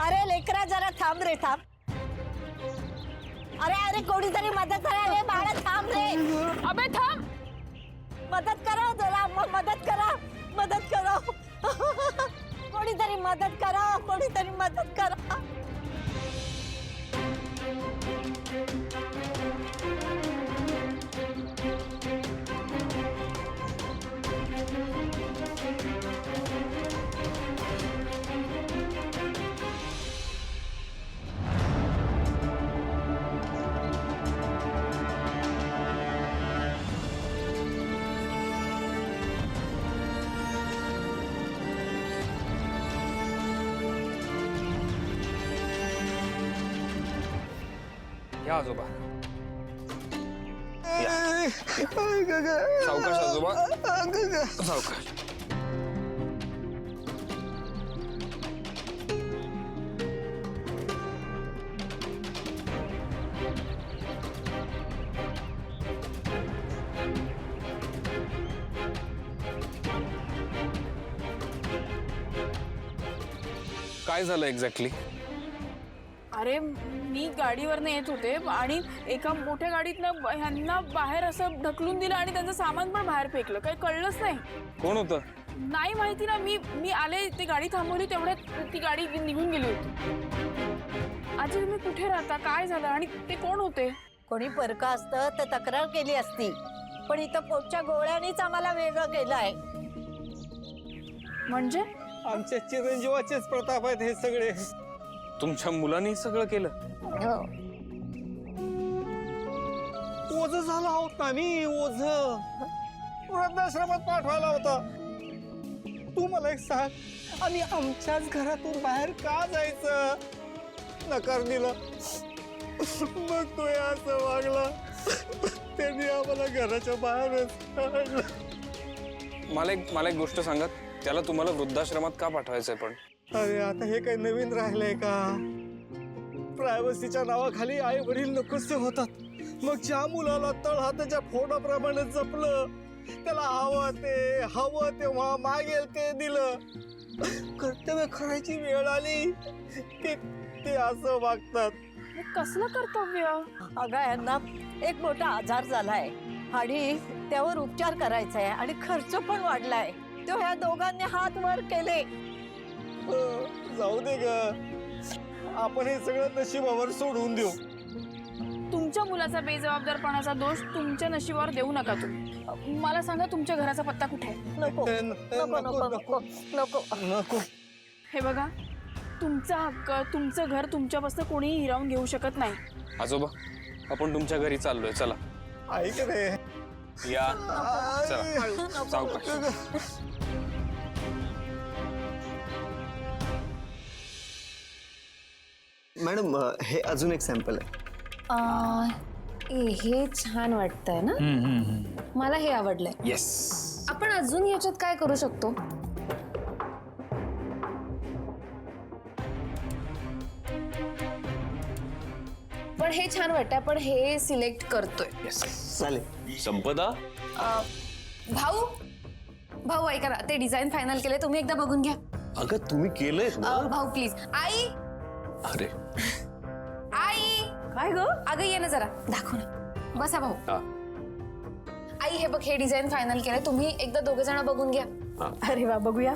अरे लेकरा जरा थांब रे थांब. अरे अरे कोणीतरी मदत करा रे बाळा थांब रे. अबे थांब. मदत करा जरा मदत करा मदत करा. कोणीतरी मदत करा कोणीतरी मदत करा. या आजोबा. सावकाश आजोबा सावकाश. काय झालं एक्झॅक्टली? अरे मी गाडीवरनं येत होते आणि एका मोठ्या गाडीतनं ह्यांना बाहेर असं ढकलून दिलं आणि त्यांचं सामान पण बाहेर फेकलं. काही कळलंच नाही. कोण होतं? नाही माहिती ना. मी आले ते गाडी थांबवली तेवढ्यात ती गाडी निघून गेली होती. आजी तुम्ही कुठे राहता? काय झालं आणि ते कोण होते? कोणी परका असतं तर तक्रार केली असती पण इथं पोटच्या गोळ्यानेच आम्हाला वेगळं केलंय. म्हणजे आमच्या चिरंजीवाचेच प्रताप आहेत हे सगळे. तुमच्या मुलांनी सगळं केलं? ओझ झाला होता मी. ओझ वृद्धाश्रमात पाठवायला होता. तू मला एक सांग आम्ही आमच्याच घरातून बाहेर का जायचं? नकार दिला. मग तो असं वागला. त्यांनी आम्हाला घराच्या बाहेरच काढलं. मला एक गोष्ट सांगा, त्याला तुम्हाला वृद्धाश्रमात का पाठवायचंय? पण अरे आता हे काही नवीन राहिलंय का? प्रायव्हसीच्या नावाखाली आई वडील नकोसे होतात. मग ज्या मुलाला तळहाताच्या फोडाप्रमाणे जपलं, त्याला हवं तेव्हा मागेल ते दिलं. कर्तव्य करायची वेळ आली ते असं वागतात. कसलं कर्तव्य? अगं यांना एक मोठा आजार झालाय आणि त्यावर उपचार करायचा आहे आणि खर्च पण वाढलाय. तो ह्या दोघांनी हात वर केले. जाऊ दे ग, आपण हे सगळं नशिबावर सोडून देऊ. तुमच्या मुलाचा बेजबाबदारपणाचा दोष तुमच्या नशिबावर देऊ नका तुम्ही. मला सांगा तुमच्या घराचा पत्ता कुठे आहे? नको नको नको नको नको नको. हे बघा, तुमचा हक्क, तुमचं घर तुमच्यापासून कोणीही हिरावून घेऊ शकत नाही. आजोबा आपण तुमच्या घरी चाललोय, चला. ऐक रे. या चला सावकाश. मॅडम हे अजून एक सॅम्पल आहे. हे छान वाटतंय ना. मला हे आवडलंय. येस. आपण अजून याच्यात काय करू शकतो? पण हे छान वाटतंय. आपण हे सिलेक्ट करतोय. चालेल. संपदा, भाऊ भाऊ ऐका ना, ते डिझाईन फायनल केले. तुम्ही एकदा बघून घ्या. अगं तुम्ही केलंय ना? भाऊ प्लीज. आई अरे आई काय ग? अगं ये ना जरा, दाखव ना. बसा भाऊ. हा. आई हे बघ, हे डिझाईन फायनल केलंय. तुम्ही एकदा दोघे जण बघून घ्या. अरे वा बघूया.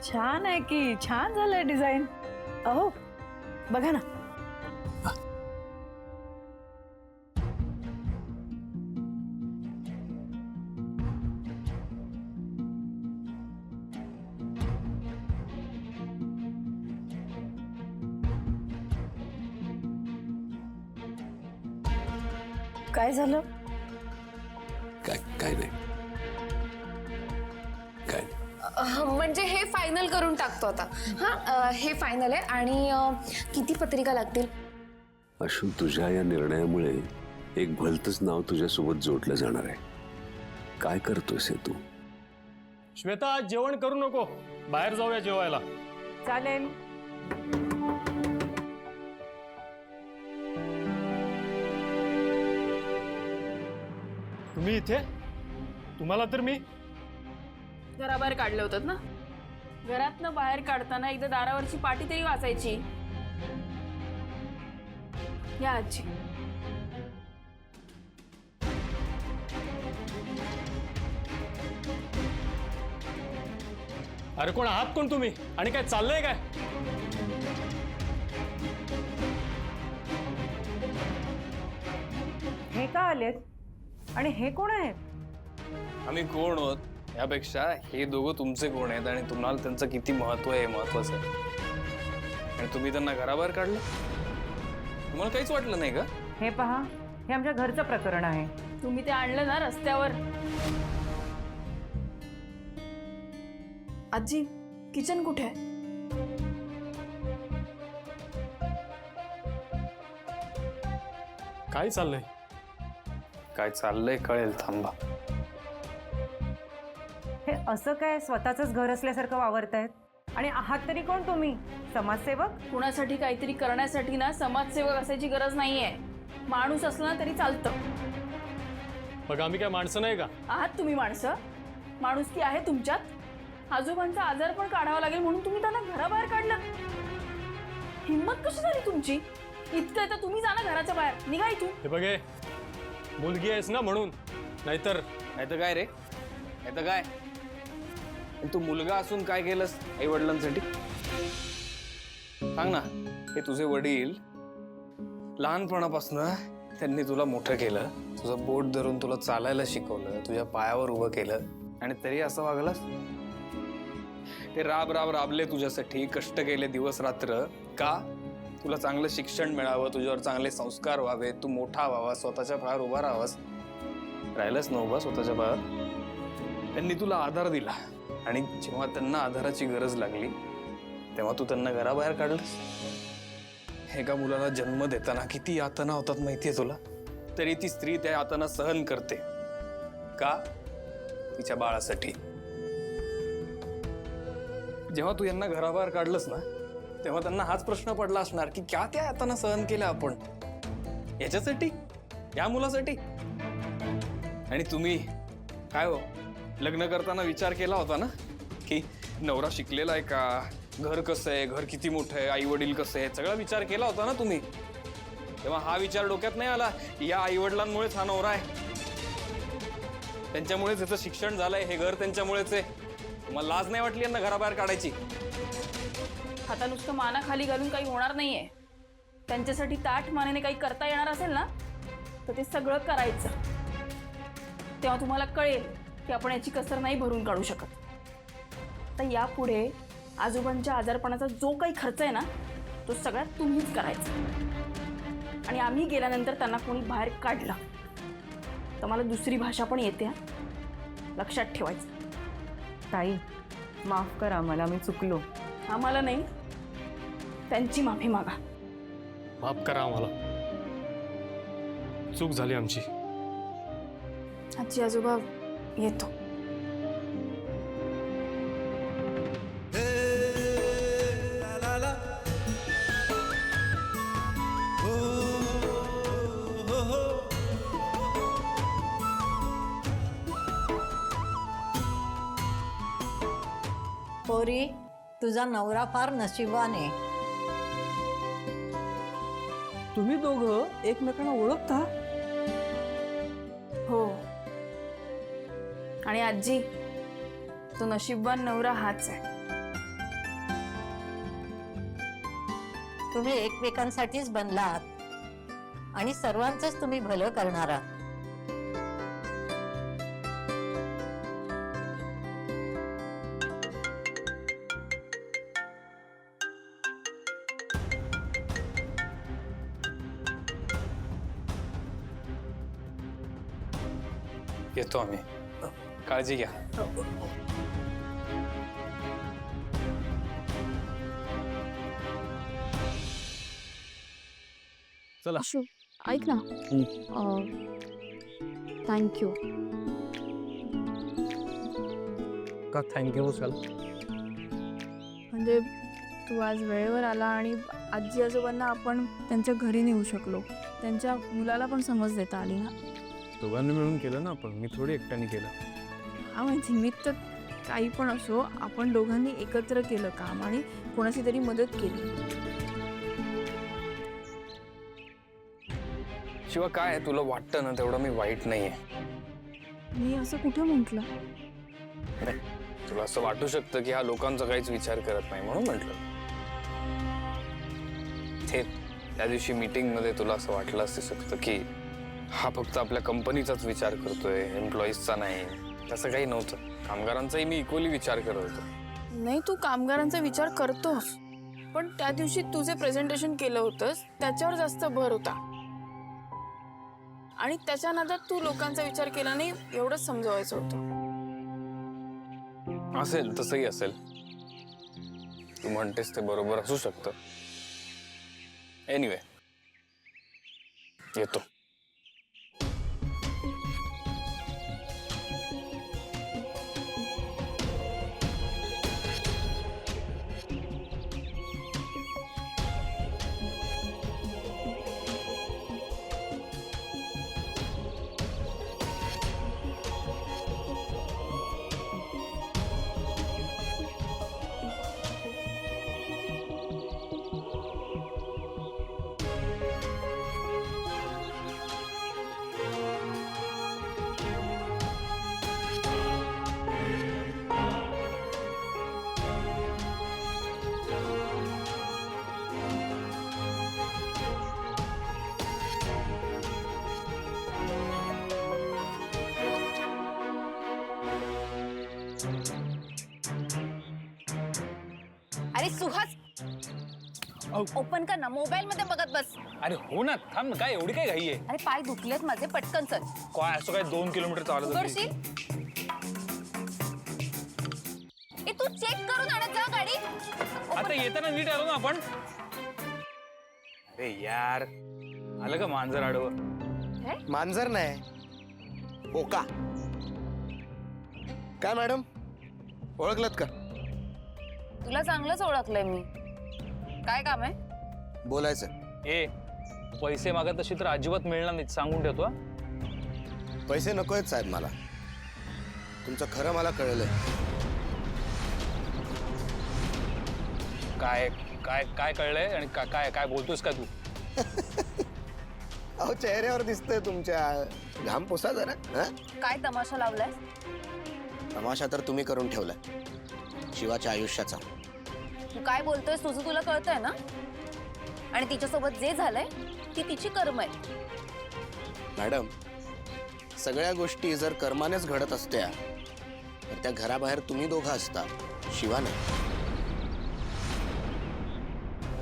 छान आहे की. छान झालंय डिझाईन. अहो बघा ना. काय झालं? काय नाही. काय म्हणजे हे फायनल करून टाकतो आता. हा हे फायनल आहे. आणि किती पत्रिका लागतील? अशू, तुझ्या या निर्णयामुळे एक भलतंच नाव तुझ्यासोबत जोडलं जाणार आहे. काय करतोयस हे तू? श्वेता, आज जेवण करू नको. बाहेर जाऊया जेवायला. चालेल. तुम्ही इथे? तुम्हाला तर मी घराबाहेर काढले होतात ना. घरातनं बाहेर काढताना एकदा दारावरची पाटी तरी वाचायची. या आजी. अरे कोण आहात कोण तुम्ही आणि काय चाललंय काय? हे का आलेत आणि हे कोण आहेत? आम्ही कोण आहोत यापेक्षा हे दोघं तुमचे कोण आहेत आणि तुम्हाला त्यांचं किती महत्व आहे हे महत्वाचं आहे. आणि तुम्ही त्यांना घराबाहेर काढलं, तुम्हाला काहीच वाटलं नाही का? हे पहा, हे आमच्या घरचं प्रकरण आहे. तुम्ही ते आणलं ना रस्त्यावर. आजी, किचन कुठे आहे? काय चाललंय? काय चाललंय कळेल, थांबा. हे असं काय स्वतःच घर असल्यासारखं वावरतायत? आणि आहात तरी कोण तुम्ही? समाजसेवक? कुणासाठी काहीतरी करण्यासाठी ना समाजसेवक असायची गरज नाहीये. माणूस असला ना तरी चालतं. बघ आम्ही काय माणसं नाही का? आहात तुम्ही माणसं. माणुसकी आहे तुमच्यात. आजोबांचा आजार पण काढावा लागेल म्हणून तुम्ही त्यांना घराबाहेर काढलं. हिम्मत कशी झाली तुमची? इतकं आहे तर तुम्ही जा ना घराच्या बाहेर. निघा इथून. हे बघे, मुलगी आहेस ना म्हणून, नाहीतर नाहीतर काय रे, नाहीतर काय? आणि तू मुलगा असून काय केलंस आई वडिलांसाठी? सांग ना. हे तुझे वडील लहानपणापासून त्यांनी तुला मोठं केलं, तुझं बोट धरून तुला चालायला शिकवलं, तुझ्या पायावर उभं केलं, आणि तरी असं वागलास? ते राब राब राबले तुझ्यासाठी, कष्ट केले दिवस रात्र. का? तुला चांगलं शिक्षण मिळावं, तुझ्यावर चांगले संस्कार व्हावे, तू मोठा व्हावा, स्वतःच्या पायावर उभा राहावास. राहिलंच ना उभा स्वतःच्या पायावर? त्यांनी तुला आधार दिला आणि जेव्हा त्यांना आधाराची गरज लागली तेव्हा तू त्यांना घराबाहेर काढलंस. एका मुलाला जन्म देताना किती यातना होतात माहितीये तुला? तरी ती स्त्री त्या यातना सहन करते. का? तिच्या बाळासाठी. जेव्हा तू यांना घराबाहेर काढलंस ना तेव्हा त्यांना हाच प्रश्न पडला असणार की क्या त्या यातना सहन केल्या आपण याच्यासाठी, या मुलासाठी? आणि तुम्ही काय हो, लग्न करताना विचार केला होता ना की नवरा शिकलेला आहे का, घर कसं आहे, घर किती मोठं आहे, आई वडील कसं आहे, सगळा विचार केला होता ना तुम्ही? तेव्हा हा विचार डोक्यात नाही आला की या आई वडिलांमुळेच हा नवरा आहे, त्यांच्यामुळेच याचं शिक्षण झालंय, हे घर त्यांच्यामुळेच आहे. मला लाज नाही वाटली यांना घराबाहेर काढायची? आता नुसतं माना खाली घालून काही होणार नाहीये. त्यांच्यासाठी ताठ मानेने काही करता येणार असेल ना तर ते सगळं करायचं. तेव्हा तुम्हाला कळेल की आपण याची कसर नाही भरून काढू शकत. तर यापुढे आजोबांच्या आजारपणाचा जो काही खर्च आहे ना तो सगळा तुम्हीच करायचा. आणि आम्ही गेल्यानंतर त्यांना कोणी बाहेर काढला तर मला दुसरी भाषा पण येते, लक्षात ठेवायचं. ताई, माफ करा मला, मी चुकलो. आम्हाला नाही, त्यांची माफी मागा. माफ करा आम्हाला, चूक झाली आमची. आजी आजोबा येतो. पोरी, तुझा नवरा फार नशिबान आहे. तुम्ही दोघं एकमेकांना ओळखता? हो. आणि आजी, तो नशीबवान नवरा हाच आहे. तुम्ही एकमेकांसाठीच बनला आहात आणि सर्वांचंच तुम्ही भलं करणार आहात. येतो आम्ही. काळजी घ्या. चला. अशू, ऐक ना. थँक्यू. का थँक्यू बोल? म्हणजे तू आज वेळेवर आला आणि आजी आजोबांना आपण त्यांच्या घरी नेऊ शकलो. त्यांच्या मुलाला पण समज देता आली ना. दोघांनी मिळून केलं ना आपण, मी थोडी एकट्याने केलं. हा माहिती, मी तर काही पण असो, आपण दोघांनी एकत्र केलं काम आणि कोणाची तरी मदत केली. शिवा काय आहे, तुला वाटतं ना तेवढं मी वाईट नाहीये. मी असं कुठे म्हटलं? नाही, तुला असं वाटू शकतं की हा लोकांचा काहीच विचार करत नाही म्हणून म्हटलं. ते त्या दिवशी मीटिंग मध्ये तुला असं वाटलं असू शकतं की हा फक्त आपल्या कंपनीचाच विचार करतोय, एम्प्लॉईजचा नाही. तसं काही नव्हतं. कामगारांचाही मी इक्वली विचार करत होतो. नाही, तू कामगारांचा विचार करतोस, पण त्या दिवशी तुझे प्रेझेंटेशन केलं होतंस त्याच्यावर जास्त भर होता आणि त्याच्या नादात तू लोकांचा विचार केला नाही एवढंच समजवायचं होतं. असेल, तसंही असेल. तू म्हणतेस ते बरोबर असू शकतं. एनिवे, येतो. अरे सुहास, ओपन कर ना, मोबाईल मध्ये बघत बस. अरे हो ना, थांब ना. काय एवढी काय घाई आहे? अरे पाय दुखलेत माझे, पटकन चल. काय असं काय 2 किलोमीटर चालत होती? करशील? ए तू चेक करून आणत जा गाडी. आता येताना नीट आलो ना आपण. अरे यार, आलं का मांजर आडवं? मांजर नाही, ओका. काय मॅडम, ओळखलत का? तुला चांगलंच ओळखलंय मी. काय काम आहे? बोलायचं. ए, पैसे मागत तशी तर अजिबात मिळणार नाही, सांगून ठेवतो हा. पैसे नको आहेत साहेब मला. तुमचं खरं मला कळलंय. काय काय काय कळलंय आणि काय काय बोलतोस का तू? अहो, चेहऱ्यावर दिसतंय तुमच्या. घाम पुसा जरा. काय तमाशा लावलाय? तमाशा तर तुम्ही करून ठेवलाय शिवाच्या आयुष्याचा. तू काय बोलतोयस? तुझं तुला कळतंय ना? आणि तिच्यासोबत जे झालंय ती तिची कर्म आहे. मॅडम, सगळ्या गोष्टी जर कर्मानेच घडत असत्या तर त्या घराबाहेर तुम्ही दोघं असता, शिवा नाही.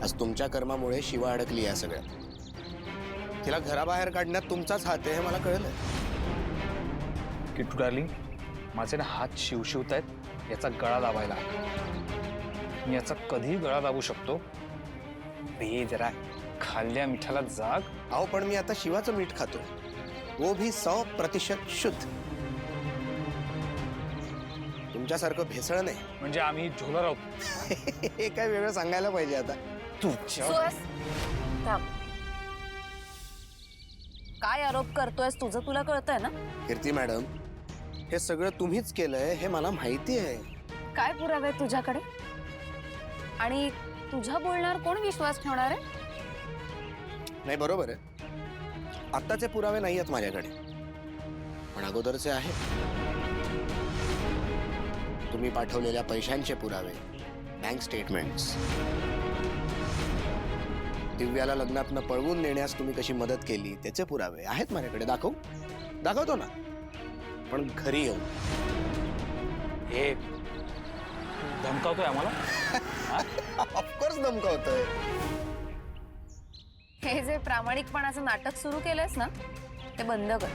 आज तुमच्या कर्मामुळे शिवा अडकली या सगळ्यात. तिला घराबाहेर काढण्यात तुमचाच हात आहे हे मला कळलं. किट्टू डार्लिंग, माझे ना हात शिवशिवत आहेत याचा गळा दाबायला. मी याचा कधीही गळा दाबू शकतो. रे जरा खाल्ल्या मिठाला जाग. अहो, पण मी आता शिवाचं मीठ खातो, वो भी 100% शुद्ध. तुमच्यासारखं भेसळ नाही. म्हणजे आम्ही झोलर आहोत. हे काय वेगळं सांगायला पाहिजे आता. सुहास, थांब. काय आरोप करतोयस? तुझं तुला कळतंय ना? कीर्ती मॅडम, हे सगळं तुम्हीच केलंय हे मला माहिती आहे. काय पुरावे आहेत तुझ्याकडे? आणि तुझ्या बोलण्यावर कोण विश्वास ठेवणार आहे? नाही, बरोबर आहे. आत्ताचे पुरावे नाही आहेत माझ्याकडे, पण अगोदरचे आहेत. तुम्ही पाठवलेल्या पैशांचे पुरावे, बँक स्टेटमेंट्स, दिव्याला लग्नातनं पळवून नेण्यास तुम्ही कशी मदत केली त्याचे पुरावे आहेत माझ्याकडे. दाखवतो ना, पण घरी येऊन. हे धमकावतोय आम्हाला? ऑफकोर्स धमकावतोय. हे जे प्रामाणिकपणाचं नाटक सुरू केलंयस ना, ते बंद कर.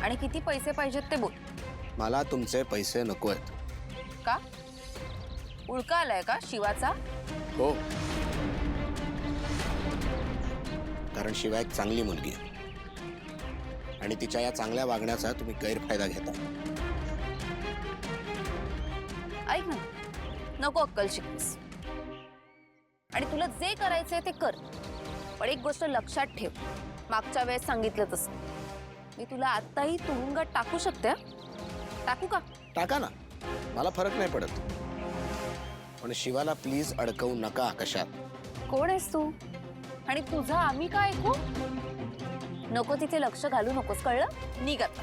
आणि किती पैसे पाहिजेत ते बोल. मला तुमचे पैसे नको आहेत. का? उळका आलाय का शिवाचा? हो, कारण शिवा एक चांगली मुलगी आहे आणि तिच्या या चांगल्या वागण्याचा तुम्ही गैरफायदा घेता. ऐक ना, नको अक्कल शिकलीस. आणि तुला जे करायचंय ते कर, पण एक गोष्ट लक्षात ठेव. मागच्या वेळेस सांगितलं तसं मी तुला आत्ताही तुरुंगात टाकू शकते. टाकू का? टाका ना, मला फरक नाही पडत. पण शिवाला प्लीज अडकवू नका कशात. कोण आहेस तू आणि तुझं आम्ही काय ऐकू? नको तिथे लक्ष घालू नकोस, कळलं? निघ आता.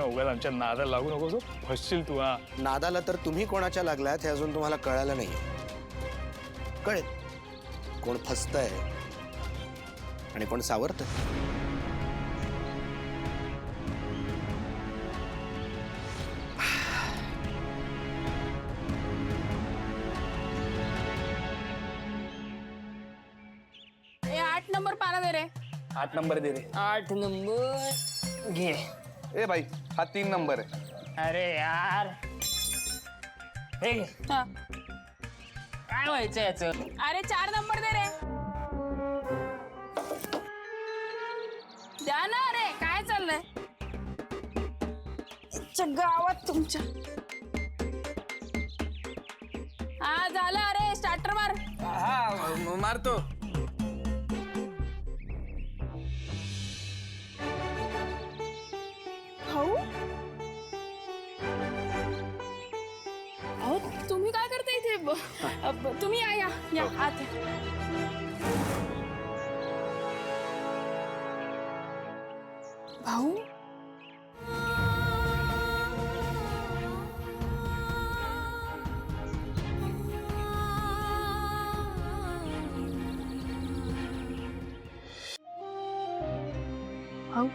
उगाच आमच्या नादाला लागू नको, फसशील तू. हा, नादाला तर तुम्ही कोणाच्या लागलात हे अजून तुम्हाला कळालं नाही. कळेल कोण फसतंय आणि कोण सावरतंय. ए 8 नंबर पाना दे रे. 8 नंबर दे रे. 8 नंबर घे. ए भाई, हा 3 नंबर आहे. अरे यार, हे घे. हा. काय व्हायचं याचं? अरे 4 नंबर दे रे. द्या ना रे, काय चाललंय गावात तुमच्या? हा झालं. अरे स्टार्टर मार. हा मारतो. भाऊ, अहो तुम्ही काय करता इथे? तुम्ही या या या आत या. भाऊ, भाऊ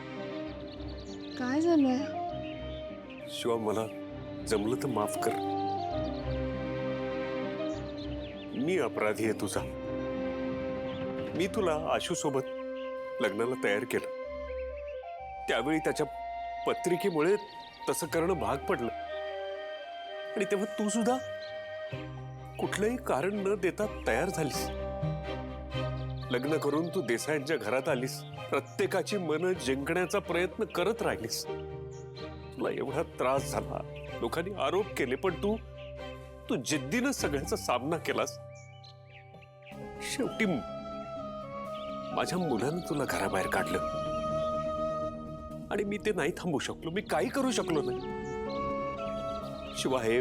काय झालंय? शिवा, मला जमलं तर माफ कर. मी अपराधी आहे तुझा. मी तुला आशू सोबत लग्नाला तयार केलं. त्यावेळी त्याच्या पत्रिकेमुळे तसं करणं भाग पडलं. आणि तेव्हा तू सुद्धा कुठलंही कारण न देता तयार झालीस. लग्न करून तू देसाईंच्या घरात आलीस. प्रत्येकाची मनं जिंकण्याचा प्रयत्न करत राहिलीस. तुला एवढा त्रास झाला, लोकांनी आरोप केले, पण तू जिद्दीनं सगळ्याचा सामना केलास. शेवटी माझ्या मुलानं तुला घराबाहेर काढलं आणि मी ते नाही थांबू शकलो. मी काही करू शकलो नाही. शिवा, हे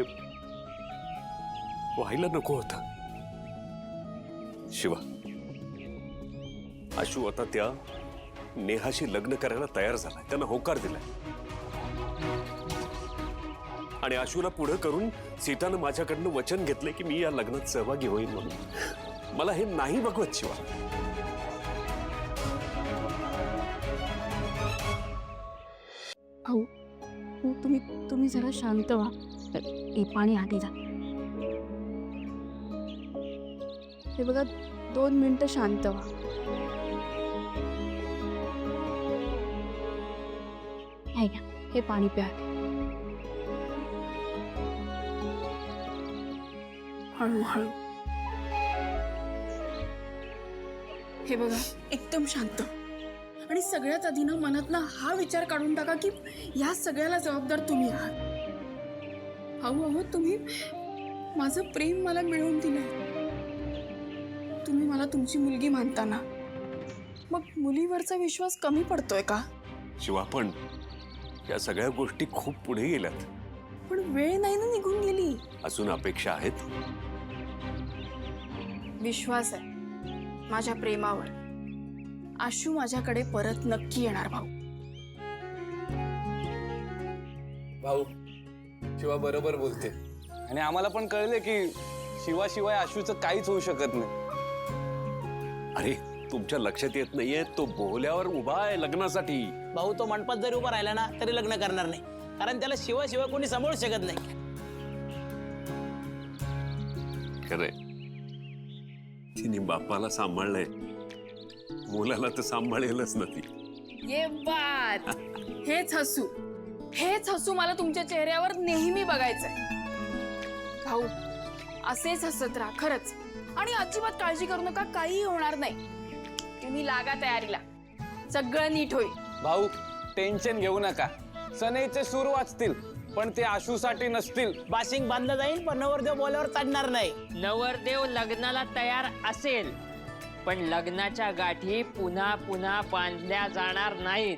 व्हायला नको होतं. शिवा, आशू आता त्या नेहाशी लग्न करायला तयार झालाय. त्यानं होकार दिलाय. आणि आशूला पुढे करून सीतानं माझ्याकडनं वचन घेतलंय की मी या लग्नात सहभागी होईन म्हणून. मला हे नाही बघवत शिवा. भाऊ, तुम्ही जरा शांत व्हा. हे पाणी आधी जा. हे बघा, 2 मिनिटं शांत व्हा. हे घ्या, हे पाणी प्या. हळूहळू. हे बघा, एकदम शांत. आणि सगळ्यात आधी ना मनातला हा विचार काढून टाका की या सगळ्याला जबाबदार तुम्ही आहात. अहो, तुम्ही माझं प्रेम मला मिळवून दिलंय. तुम्ही मला तुमची मुलगी मानताना मग मुलीवरचा विश्वास कमी पडतोय का? शिवा, पण या सगळ्या गोष्टी खूप पुढे गेल्यात. पण वेळ नाही ना निघून गेली. अजून अपेक्षा आहेत. विश्वास आहे माझ्या प्रेमावर. आशू माझ्याकडे परत नक्की येणार. भाऊ, शिवा बरोबर बोलते. आणि आम्हाला पण कळले की शिवाशिवाय आशूचं काहीच होऊ शकत नाही. अरे, तुमच्या लक्षात येत नाहीये, तो बोहल्यावर उभा आहे लग्नासाठी. भाऊ, तो मंडपात जरी उभा राहिला ना तरी लग्न करणार नाही, कारण त्याला शिवाशिवाय कोणी सांभाळू शकत नाही. खरंय, तिने बापाला सांभाळलंय, मुलाला तर सांभाळेलच ना ती. ये बात. हेच हसू मला तुमच्या चेहऱ्यावर नेहमी बघायचंय. भाऊ, असेच हसत राहा खरंच. आणि अजिबात काळजी करू नका, काही होणार नाही. तुम्ही लागा तयारीला, सगळं नीट होईल. भाऊ, टेन्शन घेऊ नका. सनईचे सूर वाचतील, पण ते आशूसाठी नसतील. बाशिंग बांधलं जाईल पण नवरदेव बोल्यावर चढणार नाही. नवरदेव लग्नाला तयार असेल, पण लग्नाच्या गाठी पुन्हा पुन्हा बांधल्या जाणार नाहीत.